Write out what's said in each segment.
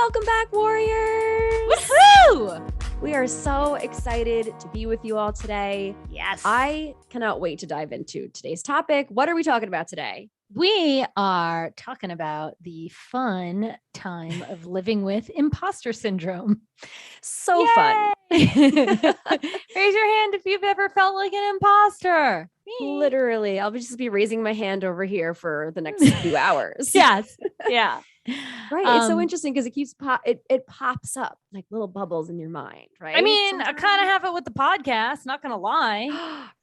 Welcome back, warriors. Woohoo! We are so excited to be with you all today. Yes. I cannot wait to dive into today's topic. What are we talking about today? We are talking about the fun time of living with imposter syndrome. So fun. Raise your hand if you've ever felt like an imposter. Me. Literally, I'll just be raising my hand over here for the next few hours. Yes. Yeah. Right. It's so interesting because it keeps it pops up like little bubbles in your mind, right? I mean, I kind of have it with the podcast, not gonna lie.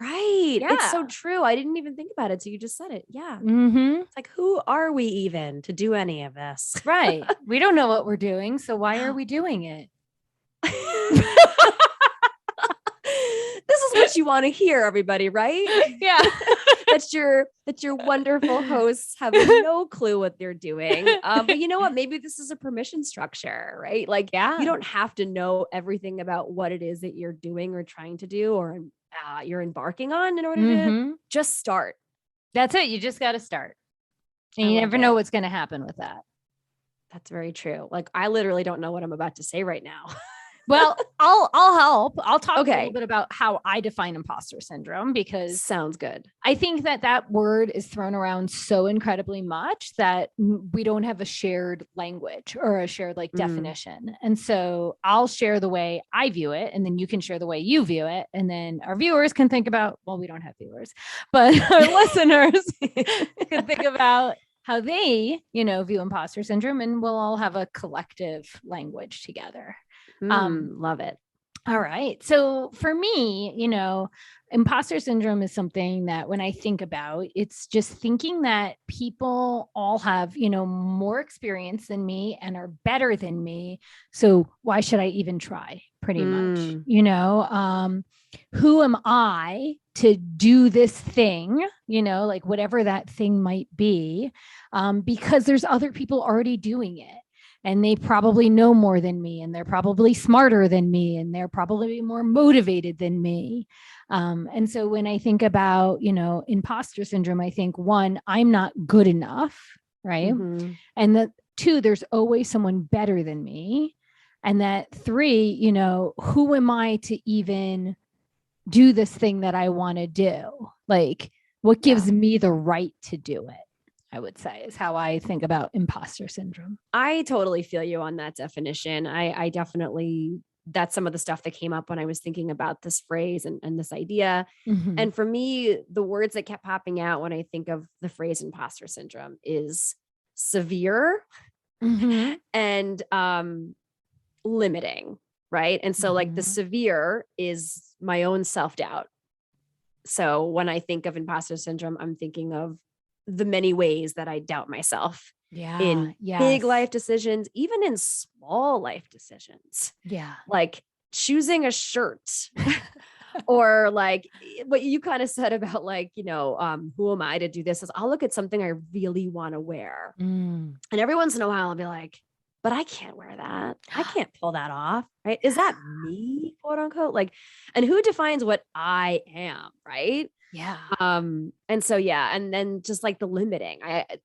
Right. Yeah. It's so true. I didn't even think about it. So you just said it. Yeah. Mm-hmm. It's like, who are we even to do any of this? Right. We don't know what we're doing. So why are we doing it? This is what you want to hear, everybody, right? Yeah. that your wonderful hosts have no clue what they're doing. But you know what? Maybe this is a permission structure, right? Like, you don't have to know everything about what it is that you're doing or trying to do or you're embarking on in order to just start. That's it. You just got to start. And you never know what's going to happen with that. That's very true. Like, I literally don't know what I'm about to say right now. Well, I'll help. I'll talk a little bit about how I define imposter syndrome, because sounds good. I think that word is thrown around so incredibly much that we don't have a shared language or a shared definition. And so I'll share the way I view it, and then you can share the way you view it. And then our viewers can think about, well, we don't have viewers, but our listeners can think about how they, view imposter syndrome, and we'll all have a collective language together. Love it. All right. So for me, imposter syndrome is something that when I think about, it's just thinking that people all have, more experience than me and are better than me. So why should I even try? Pretty much, who am I to do this thing, whatever that thing might be, because there's other people already doing it. And they probably know more than me, and they're probably smarter than me, and they're probably more motivated than me. And so when I think about, imposter syndrome, I think, one, I'm not good enough, right? Mm-hmm. And that two, there's always someone better than me. And that three, who am I to even do this thing that I want to do? Like, what gives me the right to do it? I would say is how I think about imposter syndrome. I totally feel you on that definition. I definitely, that's some of the stuff that came up when I was thinking about this phrase and this idea. Mm-hmm. And for me, the words that kept popping out when I think of the phrase imposter syndrome is severe and limiting, right? And so like the severe is my own self-doubt. So when I think of imposter syndrome, I'm thinking of the many ways that I doubt myself in big life decisions, even in small life decisions. Yeah. Like choosing a shirt or like what you kind of said about like, who am I to do this? Is I'll look at something I really want to wear. And every once in a while I'll be like, but I can't wear that. I can't pull that off. Right. Is that me, quote unquote? Like, and who defines what I am? Right. Yeah. And so, and then just like the limiting,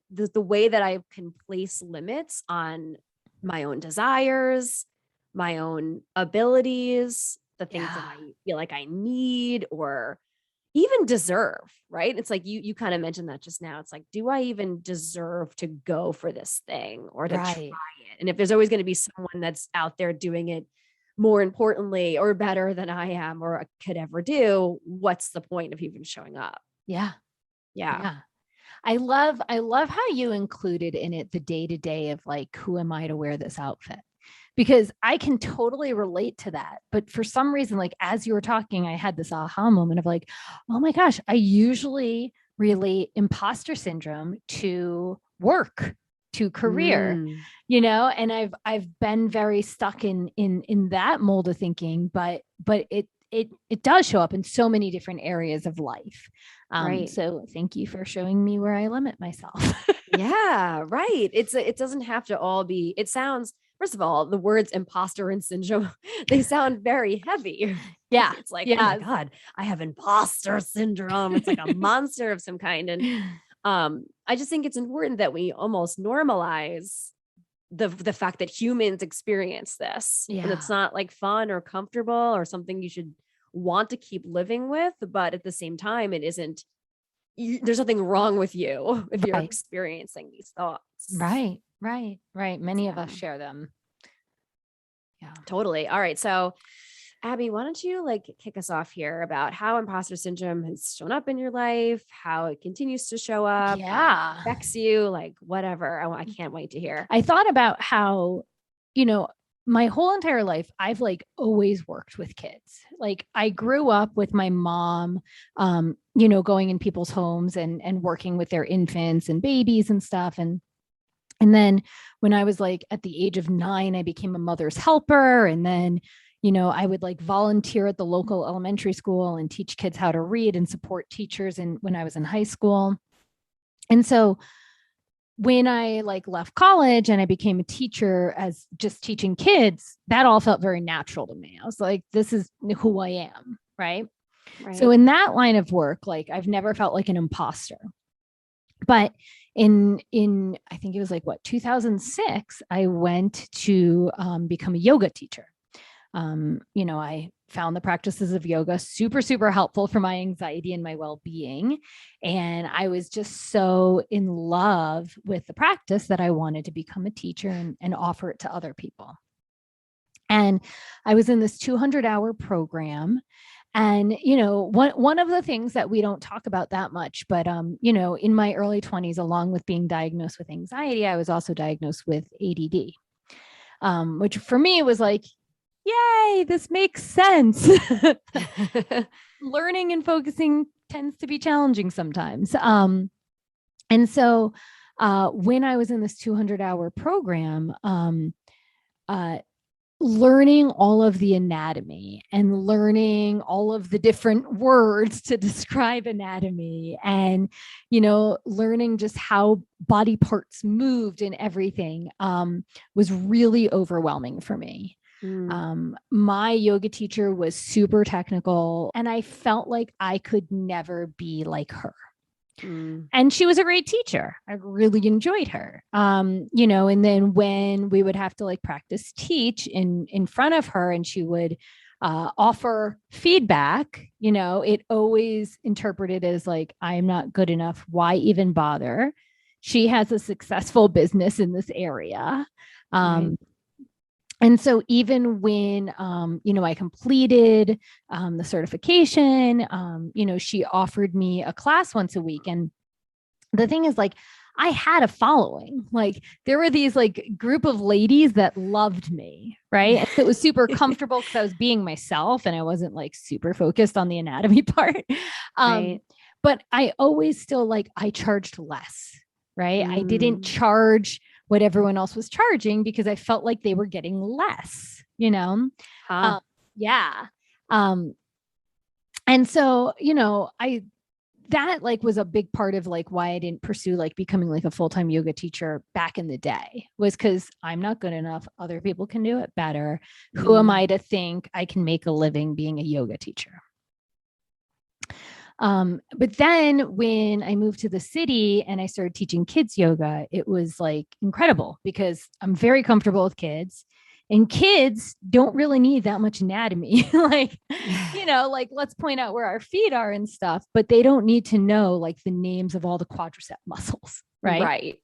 the way that I can place limits on my own desires, my own abilities, the things that I feel like I need or even deserve, right? It's like you kind of mentioned that just now. It's like, do I even deserve to go for this thing or to try it? And if there's always going to be someone that's out there doing it more importantly or better than I am or could ever do, what's the point of even showing up? Yeah. I love how you included in it the day-to-day of like, who am I to wear this outfit? Because I can totally relate to that. But for some reason, like as you were talking, I had this aha moment of like, oh my gosh, I usually relate imposter syndrome to work, to career, and I've been very stuck in that mold of thinking, but it does show up in so many different areas of life. Right. So thank you for showing me where I limit myself. Yeah, right. It doesn't have to all be, it sounds, first of all, the words imposter and syndrome, they sound very heavy. Yeah. It's like, oh my God, I have imposter syndrome. It's like a monster of some kind. And I just think it's important that we almost normalize the fact that humans experience this. And it's Yeah. not like fun or comfortable or something you should want to keep living with. But at the same time, it isn't, there's nothing wrong with you if you're Right. experiencing these thoughts. Right. Right. Right. Many of us Yeah. share them. Yeah. Totally. All right. So, Abby, why don't you like kick us off here about how imposter syndrome has shown up in your life, how it continues to show up, how it Yeah. affects you, like whatever. I can't wait to hear. I thought about how, my whole entire life, I've like always worked with kids. Like I grew up with my mom, going in people's homes and working with their infants and babies and stuff. And then when I was like at the age of 9, I became a mother's helper. And then, I would like volunteer at the local elementary school and teach kids how to read and support teachers. And when I was in high school. And so when I like left college and I became a teacher as just teaching kids, that all felt very natural to me. I was like, this is who I am. Right. So in that line of work, like I've never felt like an imposter. But in I think it was like 2006, I went to become a yoga teacher. I found the practices of yoga super, super helpful for my anxiety and my well-being. And I was just so in love with the practice that I wanted to become a teacher and offer it to other people. And I was in this 200-hour program. And, one of the things that we don't talk about that much, but, in my early 20s, along with being diagnosed with anxiety, I was also diagnosed with ADD, which for me was like, yay, this makes sense. Learning and focusing tends to be challenging sometimes. And so when I was in this 200-hour program, learning all of the anatomy and learning all of the different words to describe anatomy and, learning just how body parts moved and everything was really overwhelming for me. My yoga teacher was super technical and I felt like I could never be like her. And she was a great teacher. I really enjoyed her. And then when we would have to like practice teach in front of her and she would offer feedback, it always interpreted as like, I'm not good enough. Why even bother? She has a successful business in this area. Right. And so even when, I completed the certification, she offered me a class once a week. And the thing is like, I had a following, like there were these like group of ladies that loved me. Right. And it was super comfortable because I was being myself and I wasn't like super focused on the anatomy part. Right. But I always still like, I charged less. Right. I didn't charge what everyone else was charging because I felt like they were getting less, yeah. And so, that like was a big part of like why I didn't pursue like becoming like a full-time yoga teacher back in the day was because I'm not good enough. Other people can do it better. Who am I to think I can make a living being a yoga teacher? But then when I moved to the city and I started teaching kids yoga, it was like incredible because I'm very comfortable with kids and kids don't really need that much anatomy. Like, like let's point out where our feet are and stuff, but they don't need to know like the names of all the quadricep muscles. Right. Right.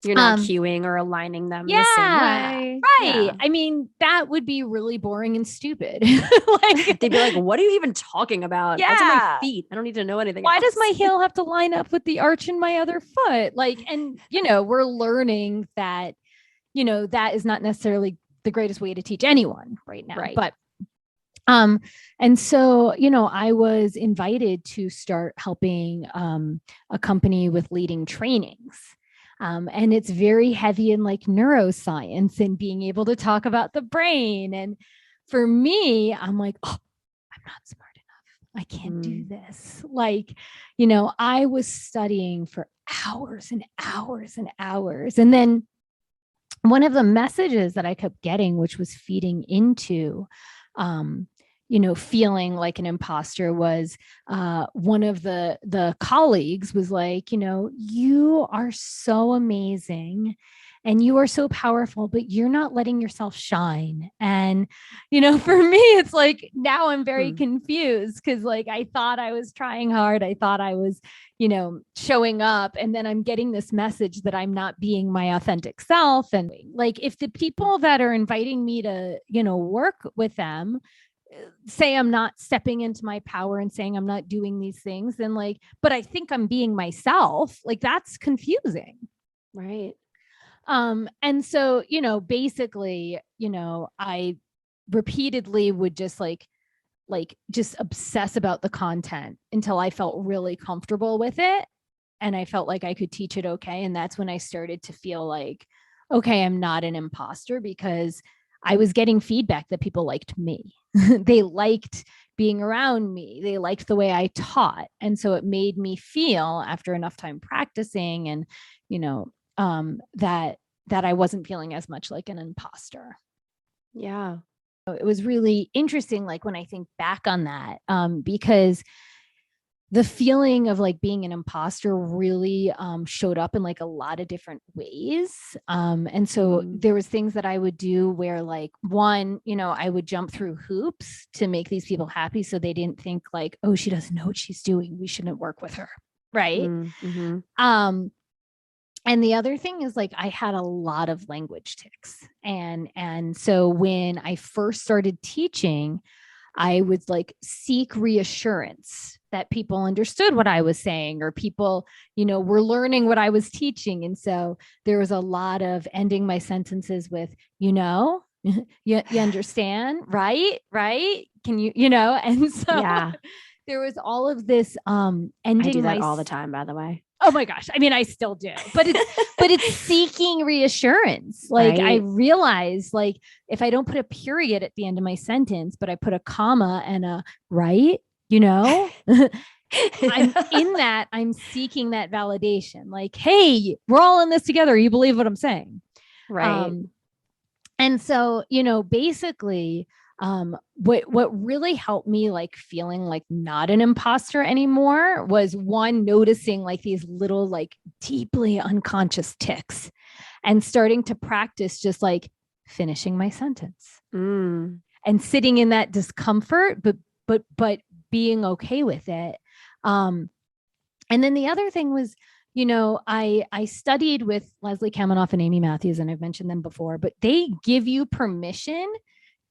You're not cueing or aligning them the same way. Right. Yeah. I mean, that would be really boring and stupid. Like they'd be like, what are you even talking about? Yeah. That's on my feet. I don't need to know anything. Why else. does my heel have to line up with the arch in my other foot? Like, and we're learning that, that is not necessarily the greatest way to teach anyone right now. Right. But and so, I was invited to start helping a company with leading trainings. And it's very heavy in like neuroscience and being able to talk about the brain. And for me, I'm like, oh, I'm not smart enough. I can't do this. Like, I was studying for hours and hours and hours. And then one of the messages that I kept getting, which was feeding into, feeling like an imposter was one of the colleagues was like, you are so amazing and you are so powerful, but you're not letting yourself shine. And, for me, it's like now I'm very confused because like I thought I was trying hard. I thought I was, showing up. And then I'm getting this message that I'm not being my authentic self. And like if the people that are inviting me to, work with them say I'm not stepping into my power and saying I'm not doing these things, then like, but I think I'm being myself, like that's confusing. Right. And so, basically, I repeatedly would just just obsess about the content until I felt really comfortable with it. And I felt like I could teach it okay. And that's when I started to feel like, okay, I'm not an imposter because I was getting feedback that people liked me. They liked being around me. They liked the way I taught. And so it made me feel after enough time practicing and, that I wasn't feeling as much like an imposter. Yeah. It was really interesting, like when I think back on that, because the feeling of like being an imposter really showed up in like a lot of different ways. And so there was things that I would do where like one, I would jump through hoops to make these people happy. So they didn't think like, oh, she doesn't know what she's doing, we shouldn't work with her. Right. And the other thing is like I had a lot of language tics. And so when I first started teaching, I would like seek reassurance that people understood what I was saying, or people, were learning what I was teaching. And so there was a lot of ending my sentences with, you understand, right? Right. Can you, and so there was all of this ending. I do that all the time, by the way. Oh my gosh. I mean, I still do, but it's seeking reassurance. Like I realize like if I don't put a period at the end of my sentence, but I put a comma and a right, I'm in that, I'm seeking that validation. Like, hey, we're all in this together. You believe what I'm saying. Right. And so, basically, what really helped me like feeling like not an imposter anymore was one, noticing like these little like deeply unconscious tics and starting to practice just like finishing my sentence and sitting in that discomfort, but being okay with it. And then the other thing was, I studied with Leslie Kaminoff and Amy Matthews, and I've mentioned them before, but they give you permission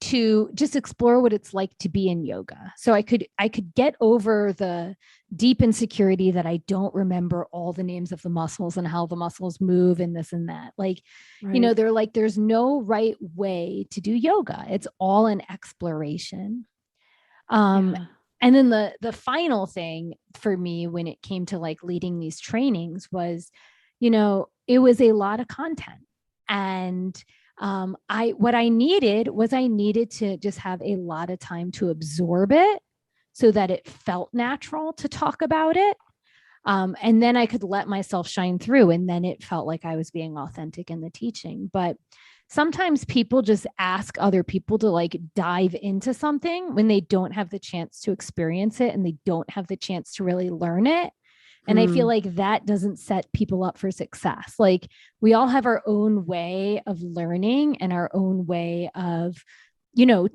to just explore what it's like to be in yoga. So I could get over the deep insecurity that I don't remember all the names of the muscles and how the muscles move and this and that. Like, they're like, there's no right way to do yoga. It's all an exploration. And then the final thing for me when it came to like leading these trainings was, it was a lot of content. And what I needed to just have a lot of time to absorb it so that it felt natural to talk about it. And then I could let myself shine through. And then it felt like I was being authentic in the teaching. But sometimes people just ask other people to like dive into something when they don't have the chance to experience it and they don't have the chance to really learn it. And I feel like that doesn't set people up for success. Like we all have our own way of learning and our own way of,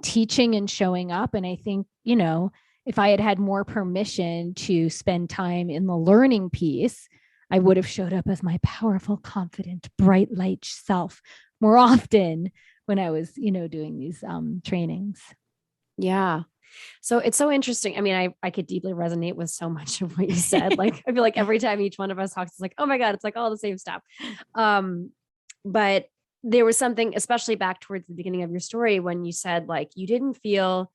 teaching and showing up. And I think, if I had had more permission to spend time in the learning piece, I would have showed up as my powerful, confident, bright light self more often when I was, doing these trainings. Yeah. So it's so interesting. I mean, I could deeply resonate with so much of what you said. Like, I feel like every time each one of us talks, it's like, oh my God, it's like all the same stuff. But there was something, especially back towards the beginning of your story, when you said like, you didn't feel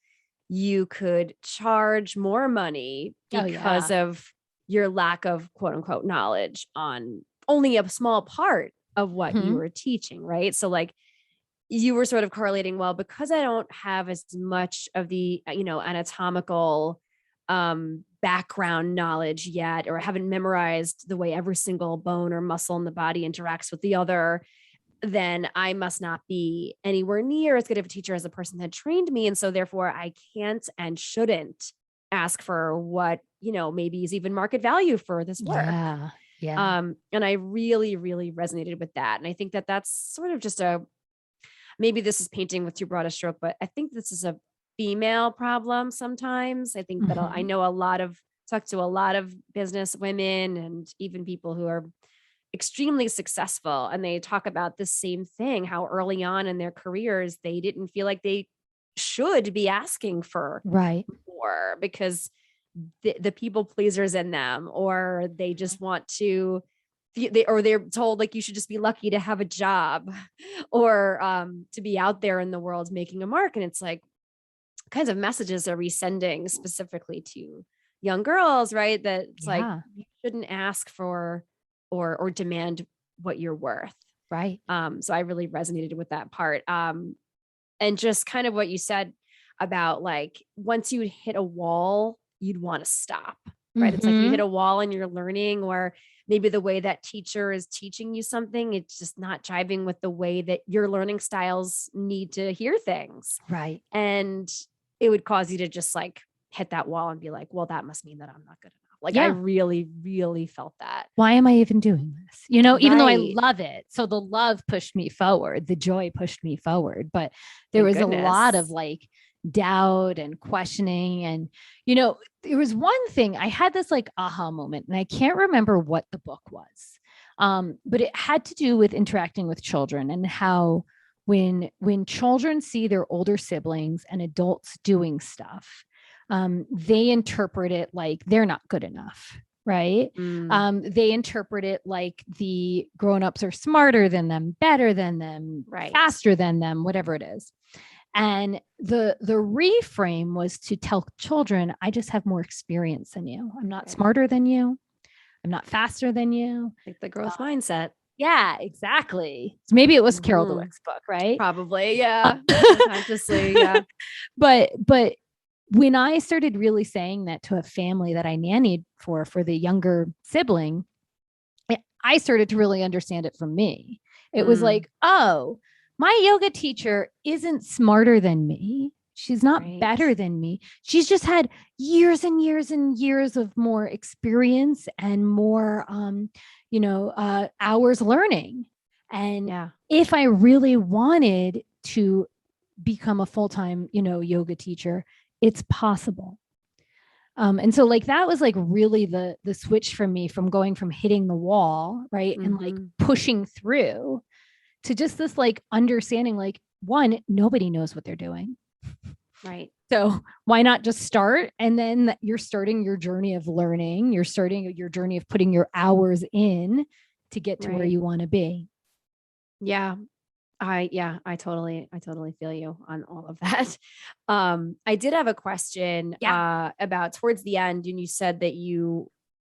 you could charge more money because of your lack of quote unquote knowledge on only a small part of what you were teaching. Right. So like, you were sort of correlating, well, because I don't have as much of the, anatomical background knowledge yet, or I haven't memorized the way every single bone or muscle in the body interacts with the other, then I must not be anywhere near as good of a teacher as the person that trained me. And so therefore I can't and shouldn't ask for what, maybe is even market value for this work. Yeah. Yeah. And I really, really resonated with that. And I think that that's sort of just maybe this is painting with too broad a stroke, but I think this is a female problem sometimes. I think that I Mhm. know talk to a lot of business women and even people who are extremely successful, and they talk about the same thing, how early on in their careers they didn't feel like they should be asking for Right. more because the people pleasers in them, or they Mhm. just want to they're told like you should just be lucky to have a job or to be out there in the world making a mark. And it's like kinds of messages are we sending specifically to young girls, right? That it's like Yeah. you shouldn't ask for or demand what you're worth. Right. So I really resonated with that part. And just kind of what you said about like once you hit a wall, you'd want to stop, right? It's like you hit Mhm. a wall and you're learning, or maybe the way that teacher is teaching you something, it's just not jiving with the way that your learning styles need to hear things. Right. And it would cause you to just like hit that wall and be like, well, that must mean that I'm not good enough. Like I Yeah. really, really felt that. Why am I even doing this? Even though I Right. love it. So the love pushed me forward, the joy pushed me forward, but there Thank was a lot of goodness. like doubt and questioning. And, you know, there was one thing I had this like aha moment, and I can't remember what the book was. But it had to do with interacting with children and how when children see their older siblings and adults doing stuff, they interpret it like they're not good enough, right? Mm, They interpret it like the grown-ups are smarter than them, better than them, right. faster than them, whatever it is. And the reframe was to tell children, I just have more experience than you. I'm not Right. smarter than you. I'm not faster than you. Like the Uh, growth mindset. yeah, exactly. So maybe it was Carol Mhm. Dweck's book, right? Probably. Uh, Yeah. Subconsciously. Yeah. but when I started really saying that to a family that I nannied for the younger sibling, I started to really understand it from me. It was Mm, like, oh, my yoga teacher isn't smarter than me. She's not right. better than me. She's just had years and years and years of more experience and more, hours learning. And Yeah. if I really wanted to become a full-time, yoga teacher, it's possible. And so like that was like really the switch for me from going from hitting the wall, right? And like Hmm. pushing through to just this like understanding, like, one, nobody knows what they're doing. Right. So why not just start? And then you're starting your journey of learning, you're starting your journey of putting your hours in to get to where Right. you want to be. Yeah. I totally feel you on all of that. I did have a question Yeah. about towards the end, and you said that you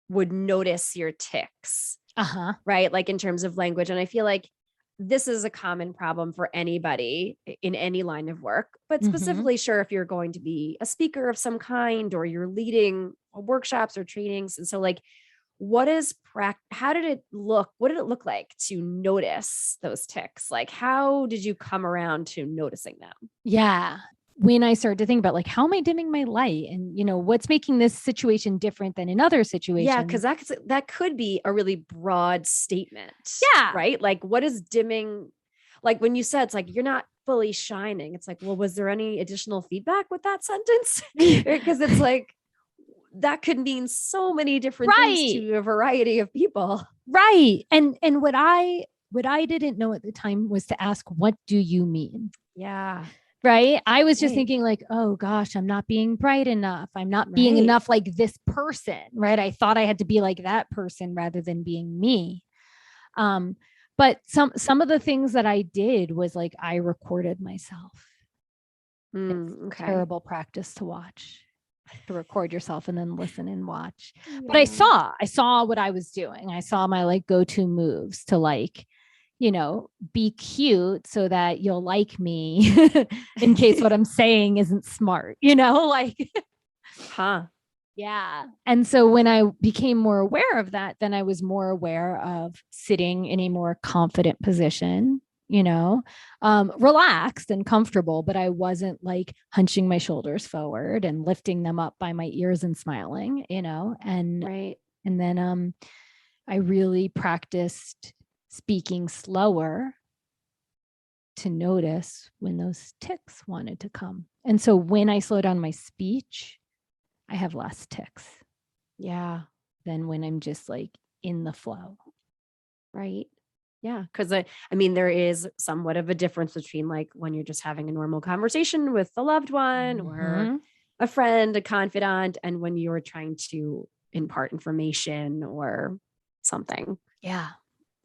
would notice your tics, Uh-huh. right? Like in terms of language. And I feel like this is a common problem for anybody in any line of work, but Mm-hmm. specifically, sure, if you're going to be a speaker of some kind or you're leading workshops or trainings. And so, like, how did it look? What did it look like to notice those tics? Like, how did you come around to noticing them? Yeah. When I started to think about like, how am I dimming my light? And, what's making this situation different than in other Yeah, because situations? that could be a really broad statement, Yeah. right? Like, what is dimming? Like when you said it's like you're not fully shining. It's like, well, was there any additional feedback with that sentence? Because it's like that could mean so many different things Right. to a variety of people. Right. And what I didn't know at the time was to ask, what do you mean? Yeah. Right. I was just Right. thinking like, oh gosh, I'm not being bright enough. I'm not being Right. enough like this person. Right. I thought I had to be like that person rather than being me. Um, but some of the things that I did was like I recorded myself. It's Okay. terrible practice to watch, to record yourself and then listen and watch. But I Yeah. saw what I was doing. I saw my like go-to moves to like, be cute so that you'll like me in case what I'm saying isn't smart, like Huh. yeah. And so when I became more aware of that, then I was more aware of sitting in a more confident position, relaxed and comfortable, but I wasn't like hunching my shoulders forward and lifting them up by my ears and smiling, and Right. and then I really practiced speaking slower to notice when those tics wanted to come. And so when I slow down my speech, I have less tics. Yeah. Than when I'm just like in the flow. Right. Yeah. Cause I mean, there is somewhat of a difference between like when you're just having a normal conversation with a loved one or a friend, a confidant, and when you're trying to impart information or something. Yeah.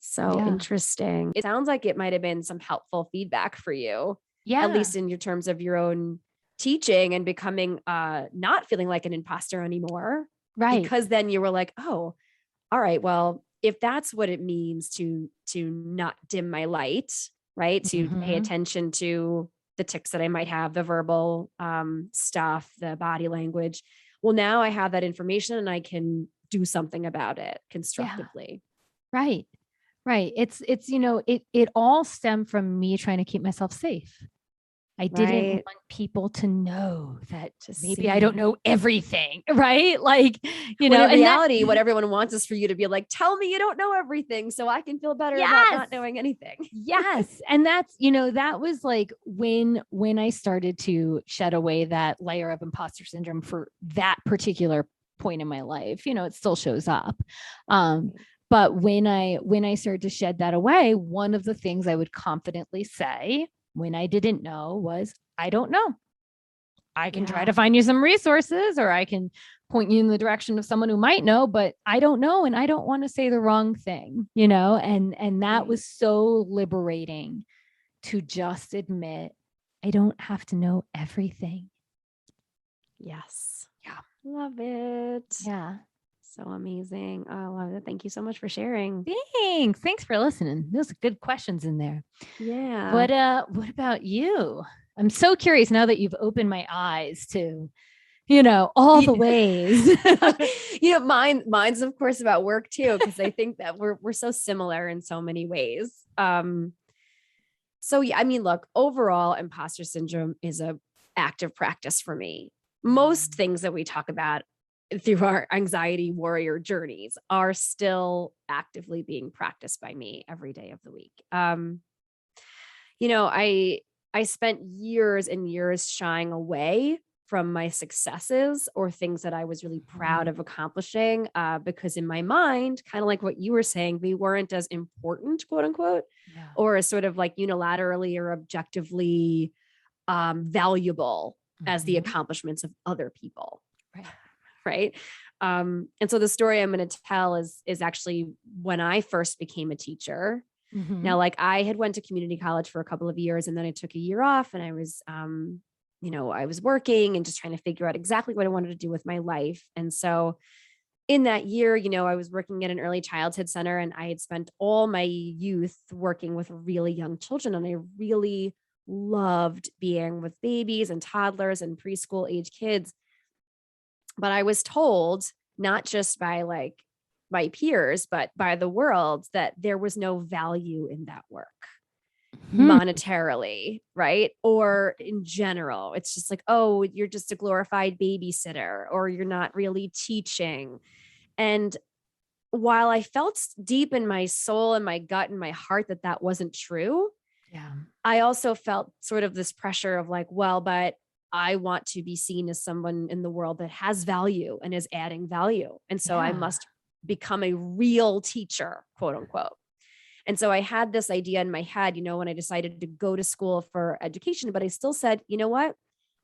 So interesting. It sounds like it might have been some helpful feedback for you. Yeah. At least in your terms of your own teaching and becoming not feeling like an imposter anymore. Right. Because then you were like, oh, all right, well, if that's what it means to not dim my light, right? To pay attention to the tics that I might have, the verbal stuff, the body language. Well, now I have that information and I can do something about it constructively. Yeah. Right. Right. It's, it all stemmed from me trying to keep myself safe. I didn't want people to know that maybe I don't know everything, right? Like, in reality, what everyone wants is for you to be like, tell me you don't know everything so I can feel better about not knowing anything. Yes. And that's, that was like when I started to shed away that layer of imposter syndrome for that particular point in my life, it still shows up. But when I started to shed that away, one of the things I would confidently say when I didn't know was, I don't know. I can try to find you some resources, or I can point you in the direction of someone who might know, but I don't know. And I don't want to say the wrong thing, and that was so liberating to just admit, I don't have to know everything. Yes. Yeah. Love it. Yeah. So amazing. Oh, I love it. Thank you so much for sharing. Thanks for listening. Those are good questions in there. Yeah. What about you? I'm so curious now that you've opened my eyes to, all the ways. Mine's of course about work too, because I think that we're so similar in so many ways. So yeah, I mean, look, overall, imposter syndrome is a active practice for me. Most things that we talk about through our anxiety warrior journeys are still actively being practiced by me every day of the week. I spent years and years shying away from my successes or things that I was really proud of accomplishing, because in my mind, kind of like what you were saying, they weren't as important, quote unquote, or as sort of like unilaterally or objectively valuable as the accomplishments of other people. Right. And so the story I'm going to tell is actually when I first became a teacher. Now, like I had went to community college for a couple of years and then I took a year off and I was, I was working and just trying to figure out exactly what I wanted to do with my life. And so in that year, I was working at an early childhood center and I had spent all my youth working with really young children. And I really loved being with babies and toddlers and preschool age kids. But I was told, not just by like my peers, but by the world, that there was no value in that work monetarily, right? Or in general, it's just like, oh, you're just a glorified babysitter, or you're not really teaching. And while I felt deep in my soul and my gut and my heart that that wasn't true, I also felt sort of this pressure of like, well, but I want to be seen as someone in the world that has value and is adding value. And so I must become a real teacher, quote unquote. And so I had this idea in my head, when I decided to go to school for education, but I still said, you know what?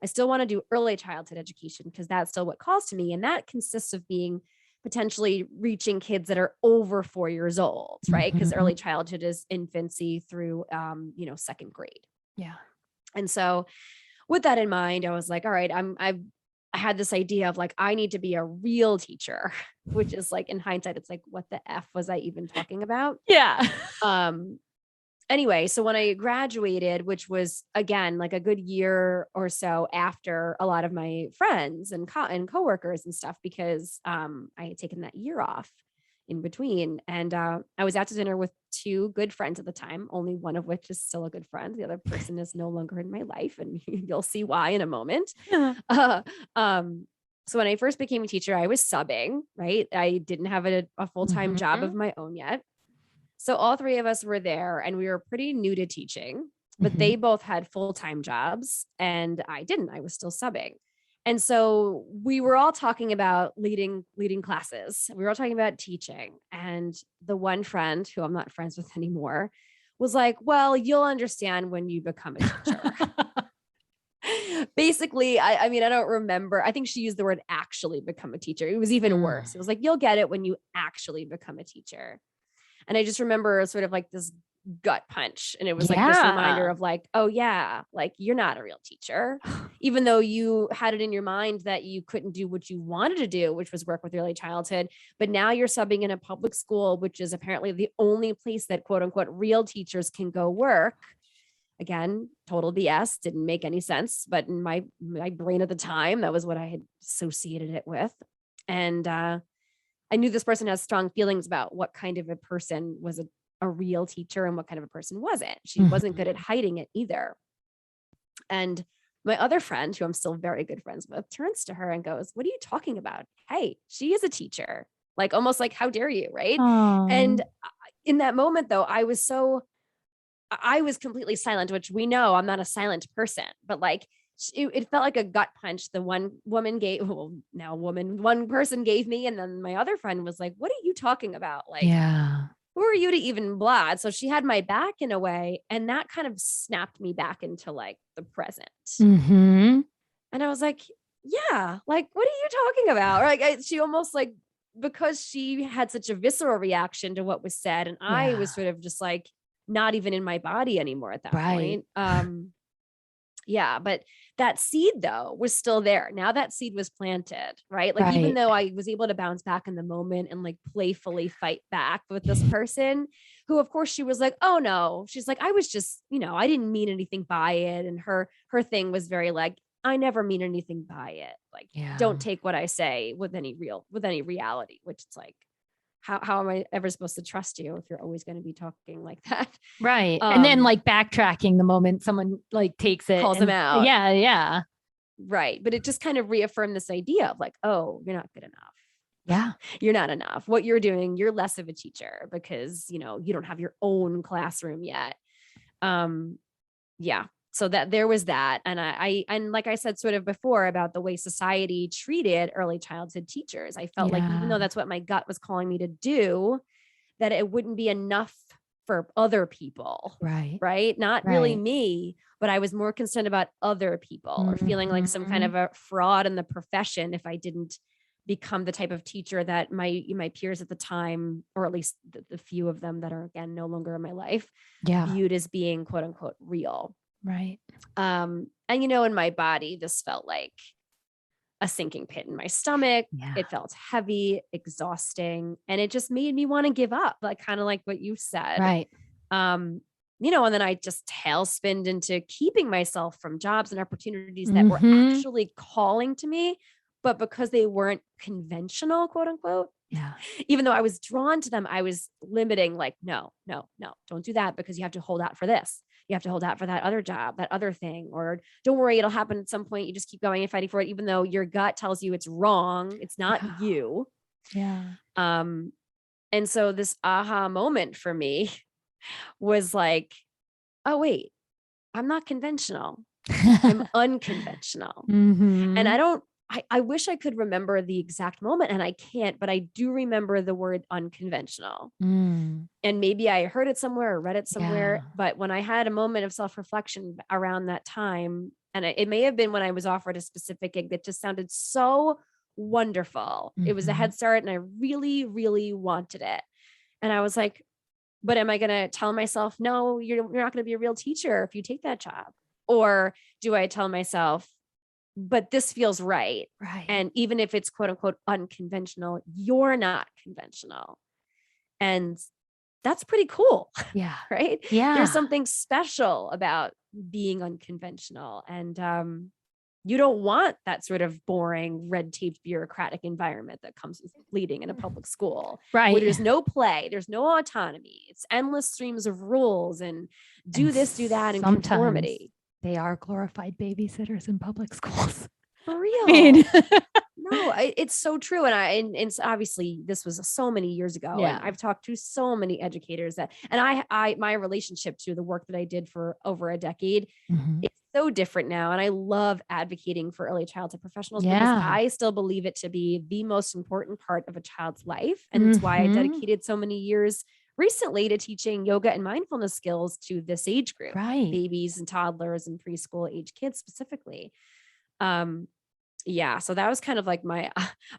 I still want to do early childhood education because that's still what calls to me. And that consists of being potentially reaching kids that are over 4 years old, right? Because early childhood is infancy through, second grade. Yeah. And so with that in mind, I was like, all right, I had this idea of like, I need to be a real teacher, which is like, in hindsight, it's like, what the F was I even talking about? Yeah. Anyway, so when I graduated, which was again, like a good year or so after a lot of my friends and coworkers and stuff, because I had taken that year off in between. And I was out to dinner with two good friends at the time, only one of which is still a good friend. The other person is no longer in my life, and you'll see why in a moment. So when I first became a teacher, I was subbing, right? I didn't have a full-time job of my own yet. So all three of us were there and we were pretty new to teaching, but they both had full-time jobs and I didn't. I was still subbing. And so we were all talking about leading classes. We were all talking about teaching. And the one friend who I'm not friends with anymore was like, well, you'll understand when you become a teacher. Basically, I mean, I don't remember. I think she used the word actually become a teacher. It was even worse. It was like, you'll get it when you actually become a teacher. And I just remember sort of like this gut punch. And it was like this reminder of like, oh yeah, like you're not a real teacher, even though you had it in your mind that you couldn't do what you wanted to do, which was work with early childhood. But now you're subbing in a public school, which is apparently the only place that quote unquote real teachers can go work. Again, total BS, didn't make any sense. But in my brain at the time, that was what I had associated it with. And I knew this person has strong feelings about what kind of a person was a real teacher and what kind of a person wasn't. She wasn't good at hiding it either. And my other friend, who I'm still very good friends with, turns to her and goes, what are you talking about? Hey, she is a teacher. Like almost like, how dare you, right? And in that moment, though, I was completely silent, which we know I'm not a silent person, but like it felt like a gut punch. The one person gave me. And then my other friend was like, what are you talking about? Like, who are you to even blah? So she had my back in a way. And that kind of snapped me back into like the present. And I was like, yeah, like, what are you talking about? Or like, she almost like, because she had such a visceral reaction to what was said. And I was sort of just like, not even in my body anymore at that point. Yeah, but that seed though was still there. Now that seed was planted, right? Like even though I was able to bounce back in the moment and like playfully fight back with this person who of course she was like, oh no, she's like, I was just, I didn't mean anything by it. And her thing was very like, I never mean anything by it. Like, don't take what I say with any reality, which it's like, how am I ever supposed to trust you if you're always going to be talking like that? Right. And then like backtracking the moment someone like takes it, calls them out. Yeah. Yeah. Right. But it just kind of reaffirmed this idea of like, oh, you're not good enough. Yeah. You're not enough. What you're doing, you're less of a teacher because, you don't have your own classroom yet. Yeah. So that there was that. And and like I said, sort of before about the way society treated early childhood teachers, I felt like even though that's what my gut was calling me to do, that it wouldn't be enough for other people. Right. Not really me, but I was more concerned about other people or feeling like some kind of a fraud in the profession if I didn't become the type of teacher that my peers at the time, or at least the few of them that are again no longer in my life, viewed as being quote unquote real. Right. And in my body, this felt like a sinking pit in my stomach. It felt heavy, exhausting, and it just made me want to give up, like kind of like what you said. Right. And then I just tailspinned into keeping myself from jobs and opportunities that were actually calling to me, but because they weren't conventional, quote unquote. Even though I was drawn to them, I was limiting, like, no, don't do that because you have to hold out for this. You have to hold out for that other job, that other thing, or don't worry, it'll happen at some point. You just keep going and fighting for it, even though your gut tells you it's wrong. It's not you. And so this aha moment for me was like, oh, wait, I'm not conventional. I'm unconventional. And I wish I could remember the exact moment and I can't, but I do remember the word unconventional. And maybe I heard it somewhere or read it somewhere, but when I had a moment of self-reflection around that time, and it may have been when I was offered a specific gig that just sounded so wonderful. It was a head start and I really, really wanted it. And I was like, but am I going to tell myself, no, you're not going to be a real teacher if you take that job? Or do I tell myself, but this feels right. And even if it's quote unquote unconventional, you're not conventional. And that's pretty cool. Right. There's something special about being unconventional. And you don't want that sort of boring, red taped, bureaucratic environment that comes with leading in a public school. Where there's no play, there's no autonomy. It's endless streams of rules and do this, do that, and conformity. They are glorified babysitters in public schools. For I mean, real. No, it's so true. And it's obviously this was so many years ago. And yeah. I've talked to so many educators that, and my relationship to the work that I did for over a decade, Mhm. it's so different now. And I love advocating for early childhood professionals because Yeah. I still believe it to be the most important part of a child's life. And it's why I Mhm. dedicated so many years recently to teaching yoga and mindfulness skills to this age group, Right. babies and toddlers and preschool age kids specifically. Um, yeah, so that was kind of like my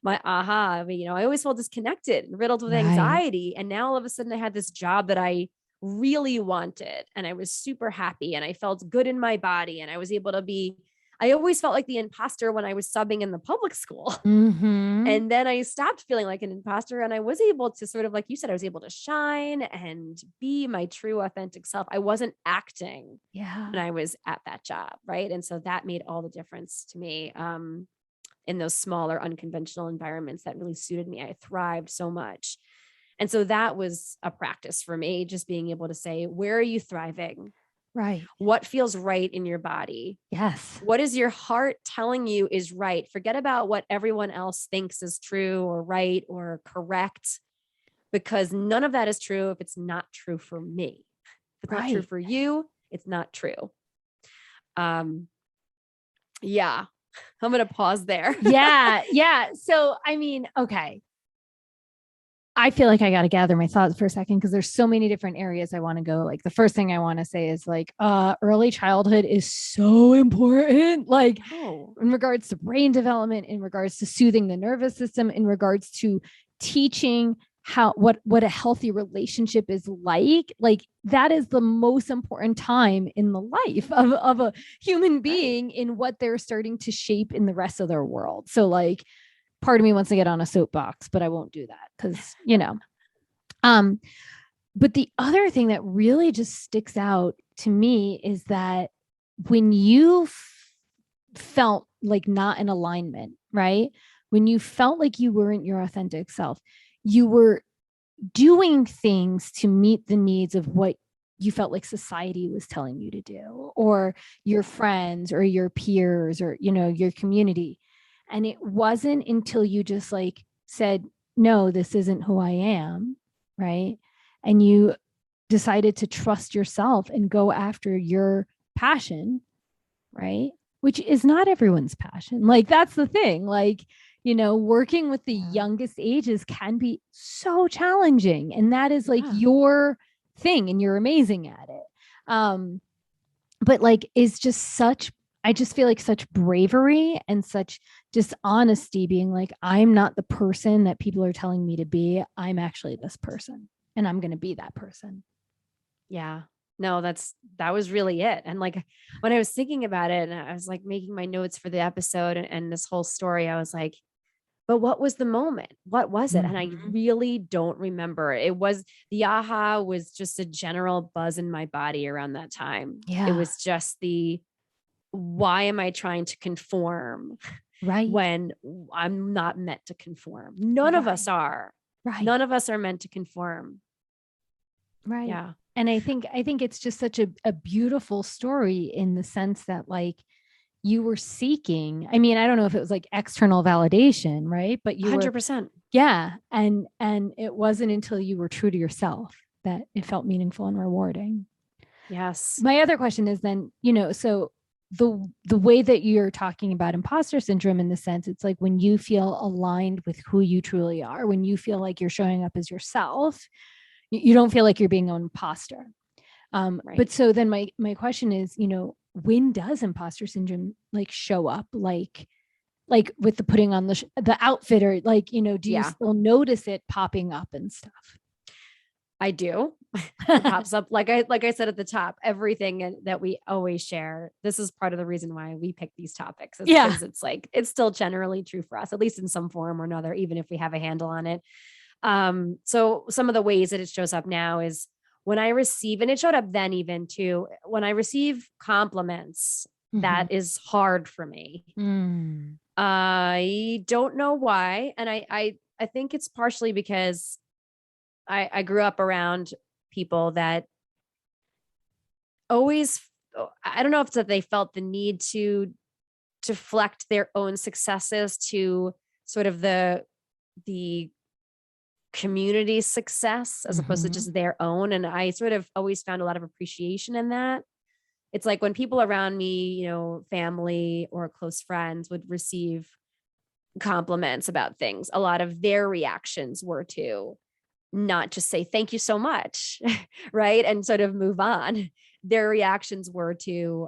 my aha. I mean, I always felt disconnected and riddled with Right. anxiety, and now all of a sudden I had this job that I really wanted, and I was super happy, and I felt good in my body, and I was able to be. I always felt like the imposter when I was subbing in the public school. Mhm. And then I stopped feeling like an imposter, and I was able to sort of, like you said, I was able to shine and be my true authentic self. I wasn't acting Yeah. when I was at that job. Right. And so that made all the difference to me. In those smaller, unconventional environments that really suited me. I thrived so much. And so that was a practice for me, just being able to say, where are you thriving? Right. What feels right in your body? Yes. What is your heart telling you is right? Forget about what everyone else thinks is true or right or correct, because none of that is true if it's not true for me. If it's not true Right. for you, it's not true. Um, yeah, I'm going to pause there. Yeah. Yeah. So, I mean, okay. I feel like I got to gather my thoughts for a second because there's so many different areas I want to go. Like the first thing I want to say is like early childhood is so important. Like Oh, in regards to brain development, in regards to soothing the nervous system, in regards to teaching how what a healthy relationship is like that is the most important time in the life of a human right. being in what they're starting to shape in the rest of their world. So like part of me wants to get on a soapbox, but I won't do that because, um, but the other thing that really just sticks out to me is that when you felt like not in alignment, right? When you felt like you weren't your authentic self, you were doing things to meet the needs of what you felt like society was telling you to do, or your friends, or your peers, or, your community. And it wasn't until you just like said, no, this isn't who I am, right? And you decided to trust yourself and go after your passion, right? Which is not everyone's passion. Like, that's the thing. Like, working with the Yeah. youngest ages can be so challenging. And that is like Yeah. your thing, and you're amazing at it. But like, is just such, I just feel like such bravery and such just honesty, being like, I'm not the person that people are telling me to be. I'm actually this person, and I'm going to be that person. Yeah. No, that was really it. And like when I was thinking about it and I was like making my notes for the episode and this whole story, I was like, but what was the moment? What was it? And I Mhm. really don't remember. It was the aha was just a general buzz in my body around that time. It Yeah. was just why am I trying to conform Right. when I'm not meant to conform? None of us Right. are. Right. None of us are meant to conform. Right. Yeah. And I think it's just such a beautiful story in the sense that like you were seeking, I mean, I don't know if it was like external validation, right? But you were, 100%. yeah. And it wasn't until you were true to yourself that it felt meaningful and rewarding. Yes. My other question is then, so the way that you're talking about imposter syndrome, in the sense, it's like when you feel aligned with who you truly are, when you feel like you're showing up as yourself, you don't feel like you're being an imposter. But Right. so then my question is, when does imposter syndrome like show up, like with the putting on the outfit, or like, do you Yeah, still notice it popping up and stuff? I do. It pops up like I said at the top, everything that we always share. This is part of the reason why we pick these topics. It's Yeah. because it's like it's still generally true for us, at least in some form or another, even if we have a handle on it. So some of the ways that it shows up now is when I receive, and it showed up then even too, when I receive compliments, Mm-hmm. that is hard for me. Mm. I don't know why. And I think it's partially because I grew up around people that always, I don't know if it's that they felt the need to deflect their own successes to sort of the community success as opposed to just their own. And I sort of always found a lot of appreciation in that. It's like when people around me, you know, family or close friends would receive compliments about things, a lot of their reactions were to not just say thank you so much, right, and sort of move on. Their reactions were to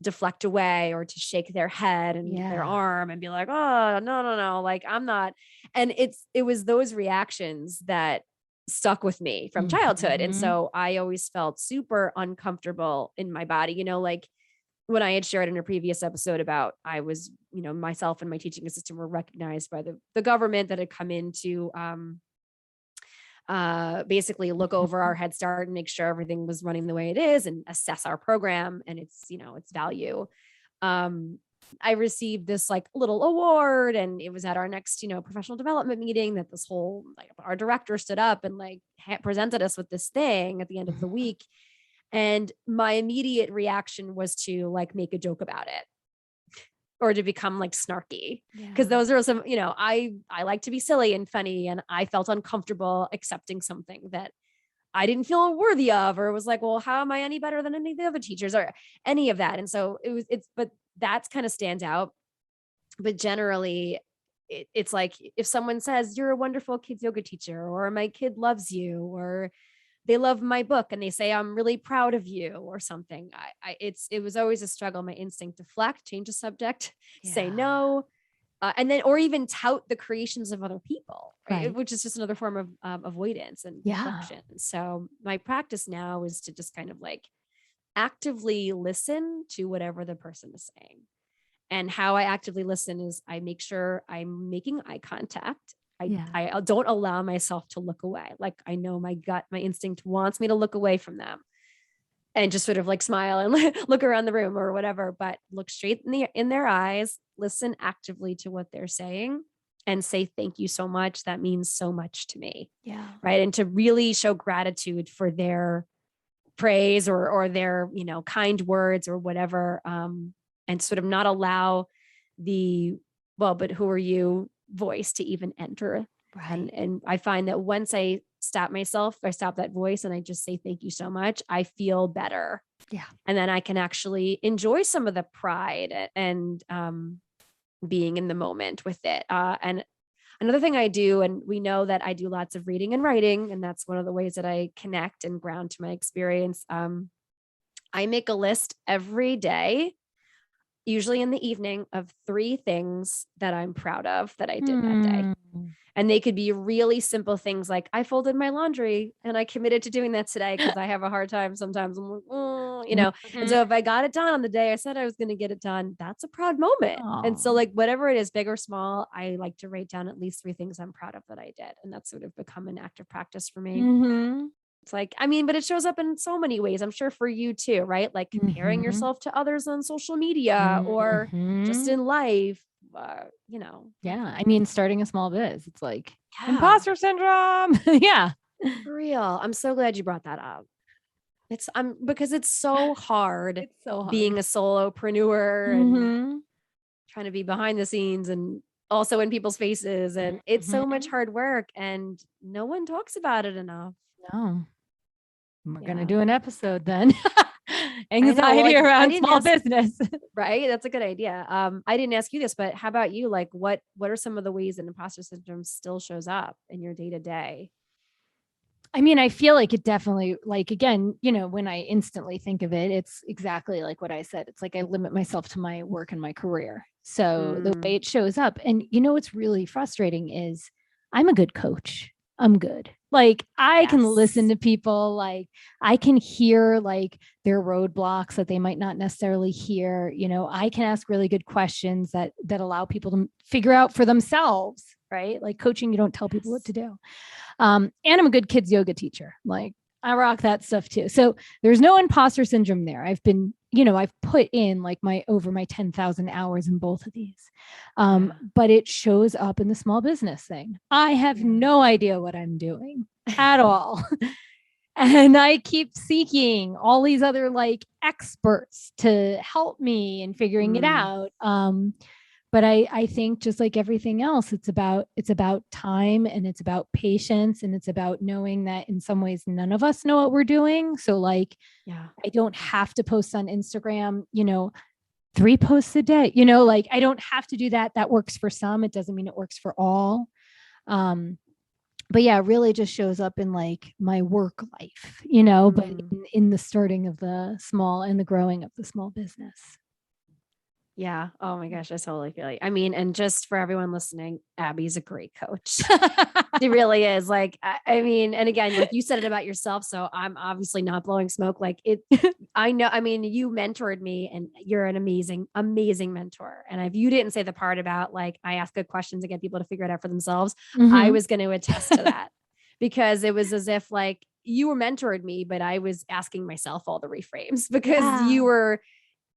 deflect away or to shake their head and their arm and be like, oh, no, like I'm not. And it was those reactions that stuck with me from childhood. And so I always felt super uncomfortable in my body, you know, like when I had shared in a previous episode about I was, you know, myself and my teaching assistant were recognized by the government that had come in to basically look over our Head Start and make sure everything was running the way it is and assess our program and its, you know, its value. I received this like little award, and it was at our next, you know, professional development meeting that this whole, like, our director stood up and like presented us with this thing at the end of the week. And my immediate reaction was to like make a joke about it or to become like snarky, because those are some, you know, I like to be silly and funny, and I felt uncomfortable accepting something that I didn't feel worthy of, or was like, well, how am I any better than any of the other teachers or any of that? And so but that's kind of stands out. But generally it's like, if someone says you're a wonderful kids yoga teacher, or my kid loves you, or they love my book and they say, I'm really proud of you or something, it was always a struggle. My instinct to deflect, change the subject, say no. And then, or even tout the creations of other people, right? Which is just another form of avoidance and deflection. So my practice now is to just kind of like actively listen to whatever the person is saying. And how I actively listen is I make sure I'm making eye contact. I don't allow myself to look away. Like, I know my gut, my instinct wants me to look away from them and just sort of like smile and look around the room or whatever, but look straight in their eyes, listen actively to what they're saying, and say, thank you so much. That means so much to me. Yeah. Right. And to really show gratitude for their praise or their, you know, kind words or whatever. And sort of not allow the, well, but who are you voice to even enter. Right. And I find that once I stop that voice and I just say, thank you so much, I feel better. Yeah. And then I can actually enjoy some of the pride and being in the moment with it. And another thing I do, and we know that I do lots of reading and writing, and that's one of the ways that I connect and ground to my experience. I make a list every day, usually in the evening, of 3 things that I'm proud of that I did that day. And they could be really simple things like, I folded my laundry and I committed to doing that today because I have a hard time sometimes. I'm like, oh, you know, and so if I got it done on the day I said I was going to get it done, that's a proud moment. Aww. And so like whatever it is, big or small, I like to write down at least 3 things I'm proud of that I did. And that's sort of become an active practice for me. It's like, I mean, but it shows up in so many ways. I'm sure for you too, right? Like comparing yourself to others on social media or just in life, you know. Yeah. I mean, starting a small biz, it's like imposter syndrome. Yeah. For real. I'm so glad you brought that up. Because it's so hard. It's so hard being a solopreneur and trying to be behind the scenes and also in people's faces. And it's so much hard work and no one talks about it enough. No. We're going to do an episode then. Anxiety around small business. Right. That's a good idea. I didn't ask you this, but how about you? Like what are some of the ways that imposter syndrome still shows up in your day to day? I mean, I feel like it definitely, like, again, you know, when I instantly think of it, it's exactly like what I said. It's like I limit myself to my work and my career. So the way it shows up, and you know, what's really frustrating is I'm a good coach. I'm good. Like I can listen to people, like I can hear like their roadblocks that they might not necessarily hear. You know, I can ask really good questions that allow people to figure out for themselves, right? Like coaching, you don't tell people what to do. And I'm a good kids yoga teacher. Like I rock that stuff too. So there's no imposter syndrome there. I've been, you know, I've put in like over my 10,000 hours in both of these. But it shows up in the small business thing. I have no idea what I'm doing at all. And I keep seeking all these other like experts to help me in figuring it out. But I think just like everything else, it's about time, and it's about patience, and it's about knowing that in some ways none of us know what we're doing. So like, Yeah. I don't have to post on Instagram, 3 posts a day, like I don't have to do that. That works for some. It doesn't mean it works for all. But yeah, it really just shows up in like my work life, but in the starting of the small and the growing of the small business. Yeah. Oh my gosh. I totally feel like, I mean, and just for everyone listening, Abby's a great coach. She really is. Like, I mean, and again, like you said it about yourself. So I'm obviously not blowing smoke. Like I know, I mean, you mentored me and you're an amazing, amazing mentor. And if you didn't say the part about like, I ask good questions to get people to figure it out for themselves, I was going to attest to that because it was as if like you were mentored me, but I was asking myself all the reframes because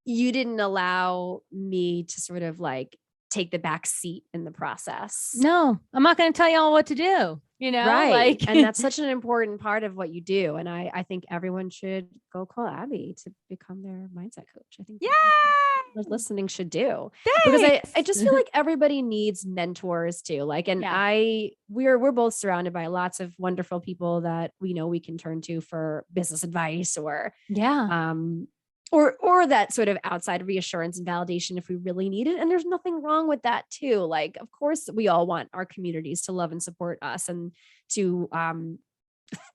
you didn't allow me to sort of like take the back seat in the process. No, I'm not going to tell you all what to do, right. like, and that's such an important part of what you do. And I think everyone should go call Abby to become their mindset coach. I think what listening should do. Thanks. Because I just feel like everybody needs mentors too. Like, and we're both surrounded by lots of wonderful people that we know we can turn to for business advice or that sort of outside reassurance and validation if we really need it. And there's nothing wrong with that too. Like, of course, we all want our communities to love and support us and to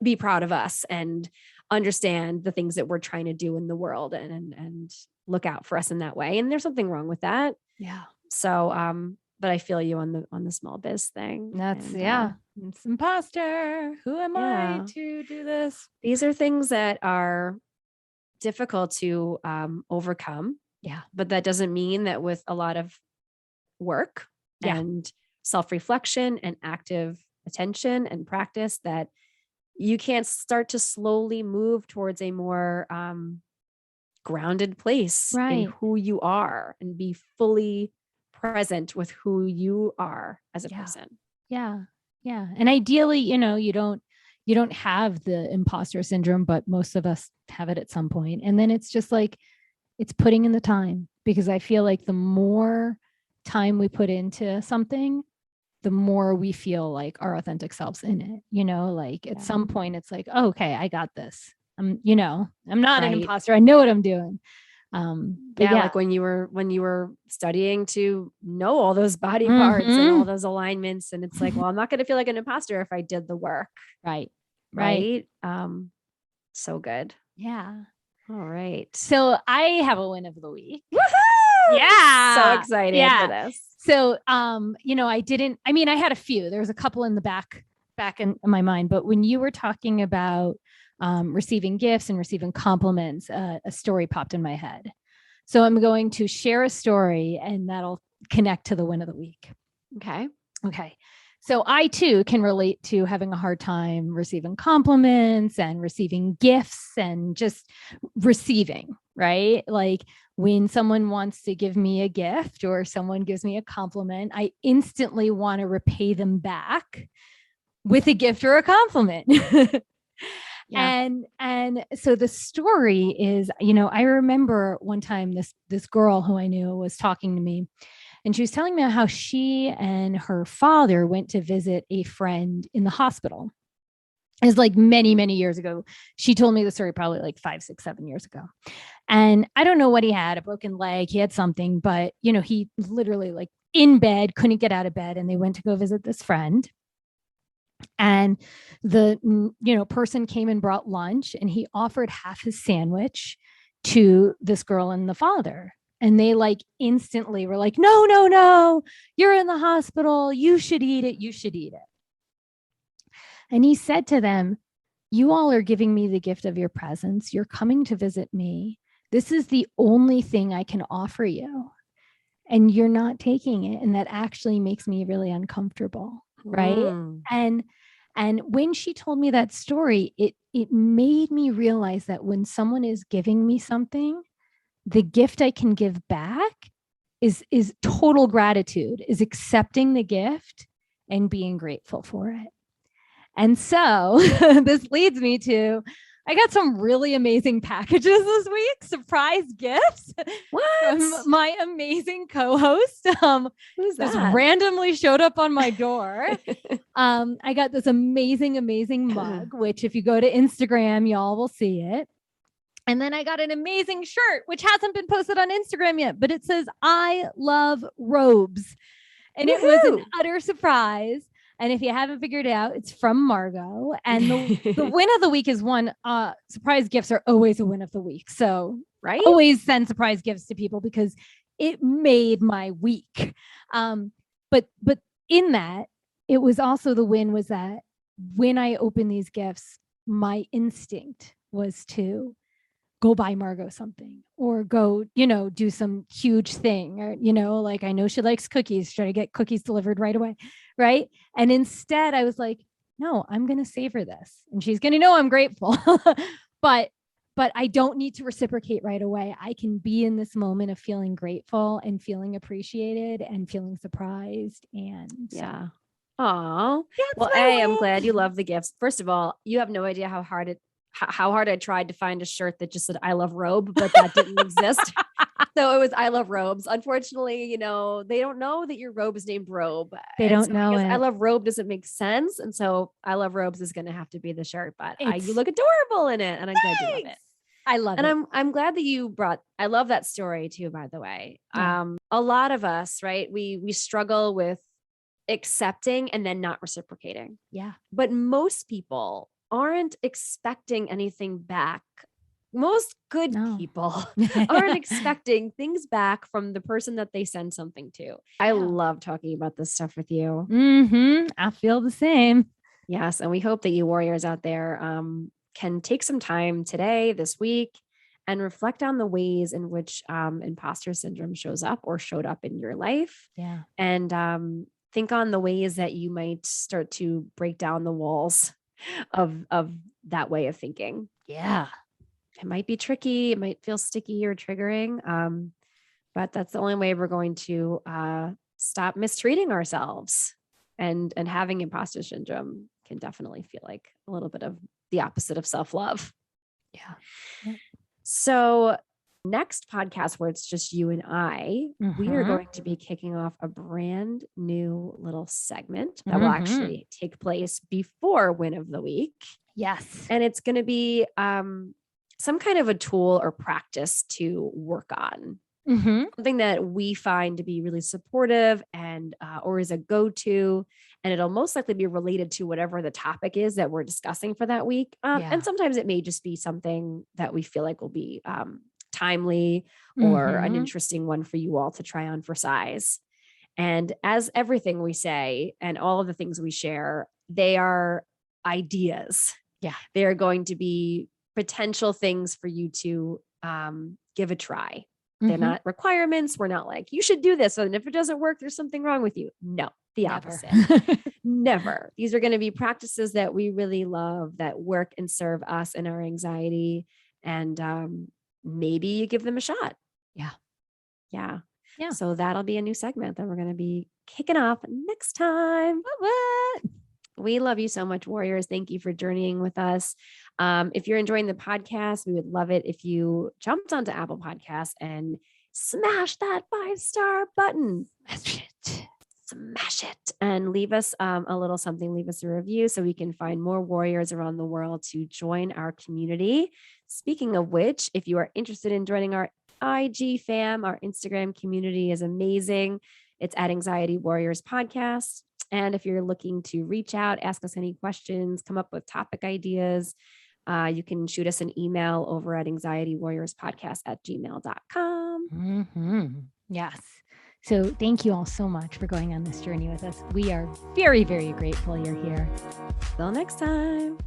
be proud of us and understand the things that we're trying to do in the world and look out for us in that way. And there's something wrong with that. Yeah. So, but I feel you on the small biz thing. That's it's imposter. Who am I to do this? These are things that are difficult to overcome. Yeah. But that doesn't mean that with a lot of work and self-reflection and active attention and practice that you can't start to slowly move towards a more grounded place in who you are and be fully present with who you are as a person. Yeah. Yeah. And ideally, you don't have the imposter syndrome, but most of us have it at some point. And then it's just like, it's putting in the time, because I feel like the more time we put into something, the more we feel like our authentic selves in it, like at some point it's like, oh, okay, I got this. I'm not an imposter. I know what I'm doing. Like when you were studying to know all those body parts and all those alignments, and it's like, well, I'm not going to feel like an imposter if I did the work. Right. So good. Yeah. All right. So I have a win of the week. Woohoo! Yeah. So excited for this. So, I had a few. There was a couple in the back in my mind, but when you were talking about receiving gifts and receiving compliments, a story popped in my head. So I'm going to share a story and that'll connect to the win of the week. Okay. So I too can relate to having a hard time receiving compliments and receiving gifts and just receiving, right? Like when someone wants to give me a gift or someone gives me a compliment, I instantly want to repay them back with a gift or a compliment. And so the story is, I remember one time this girl who I knew was talking to me, and she was telling me how she and her father went to visit a friend in the hospital. It was like many, many years ago. She told me the story probably like 5, 6, 7 years ago. And I don't know what he had, a broken leg, he had something, but he literally like in bed, couldn't get out of bed. And they went to go visit this friend. And the person came and brought lunch, and he offered half his sandwich to this girl and the father. And they like instantly were like, no, you're in the hospital. You should eat it. You should eat it. And he said to them, you all are giving me the gift of your presence. You're coming to visit me. This is the only thing I can offer you. And you're not taking it. And that actually makes me really uncomfortable. Right. And when she told me that story, it made me realize that when someone is giving me something, the gift I can give back is total gratitude, is accepting the gift and being grateful for it. And so this leads me to, I got some really amazing packages this week, surprise gifts from What? my amazing co-host. Who's Just that? randomly showed up on my door. I got this amazing mug, which if you go to Instagram, y'all will see it. And then I got an amazing shirt, which hasn't been posted on Instagram yet, but it says, I love robes. And it was an utter surprise. And if you haven't figured it out, it's from Margot. And the win of the week is one. Surprise gifts are always a win of the week. So right? Always send surprise gifts to people because it made my week. But in that, it was also the win was that when I opened these gifts, my instinct was to go buy Margot something or go, do some huge thing or, like I know she likes cookies, try to get cookies delivered right away. Right. And instead I was like, no, I'm going to savor this and she's going to know I'm grateful, but I don't need to reciprocate right away. I can be in this moment of feeling grateful and feeling appreciated and feeling surprised. And yeah. Aw. Well, I'm glad you love the gifts. First of all, you have no idea how hard I tried to find a shirt that just said I love robe, but that didn't exist. So it was I love robes. Unfortunately, they don't know that your robe is named Robe. They don't know it. I love robe doesn't make sense. And so I love robes is going to have to be the shirt, but you look adorable in it. And I'm glad you love it. I love it. And I'm glad that I love that story too, by the way. Yeah. A lot of us, right? We struggle with accepting and then not reciprocating. Yeah. But most people aren't expecting anything back. Most good people aren't expecting things back from the person that they send something to. I love talking about this stuff with you. I feel the same. Yes. And we hope that you warriors out there can take some time today, this week, and reflect on the ways in which imposter syndrome shows up or showed up in your life. Yeah. And think on the ways that you might start to break down the walls of that way of thinking. Yeah. It might be tricky. It might feel sticky or triggering. But that's the only way we're going to stop mistreating ourselves. And having imposter syndrome can definitely feel like a little bit of the opposite of self-love. Yeah. So next podcast where it's just you and I, we are going to be kicking off a brand new little segment that will actually take place before win of the week. Yes. And it's going to be some kind of a tool or practice to work on. Something that we find to be really supportive and or is a go-to, and it'll most likely be related to whatever the topic is that we're discussing for that week. And sometimes it may just be something that we feel like will be timely or an interesting one for you all to try on for size. And as everything we say and all of the things we share, they are ideas. Yeah. They are going to be potential things for you to give a try. They're not requirements. We're not like, you should do this. And if it doesn't work, there's something wrong with you. No, the opposite. Never. These are going to be practices that we really love that work and serve us and our anxiety. And maybe you give them a shot. Yeah. So that'll be a new segment that we're going to be kicking off next time. We love you so much, warriors. Thank you for journeying with us. If you're enjoying the podcast, we would love it if you jumped onto Apple Podcasts and smash that 5-star button. Smash it and leave us a little something. Leave us a review so we can find more warriors around the world to join our community. Speaking of which, if you are interested in joining our IG fam, our Instagram community is amazing. It's at Anxiety Warriors Podcast. And if you're looking to reach out, ask us any questions, come up with topic ideas, you can shoot us an email over at anxietywarriorspodcast@gmail.com. Yes. So thank you all so much for going on this journey with us. We are very, very grateful you're here. Till next time.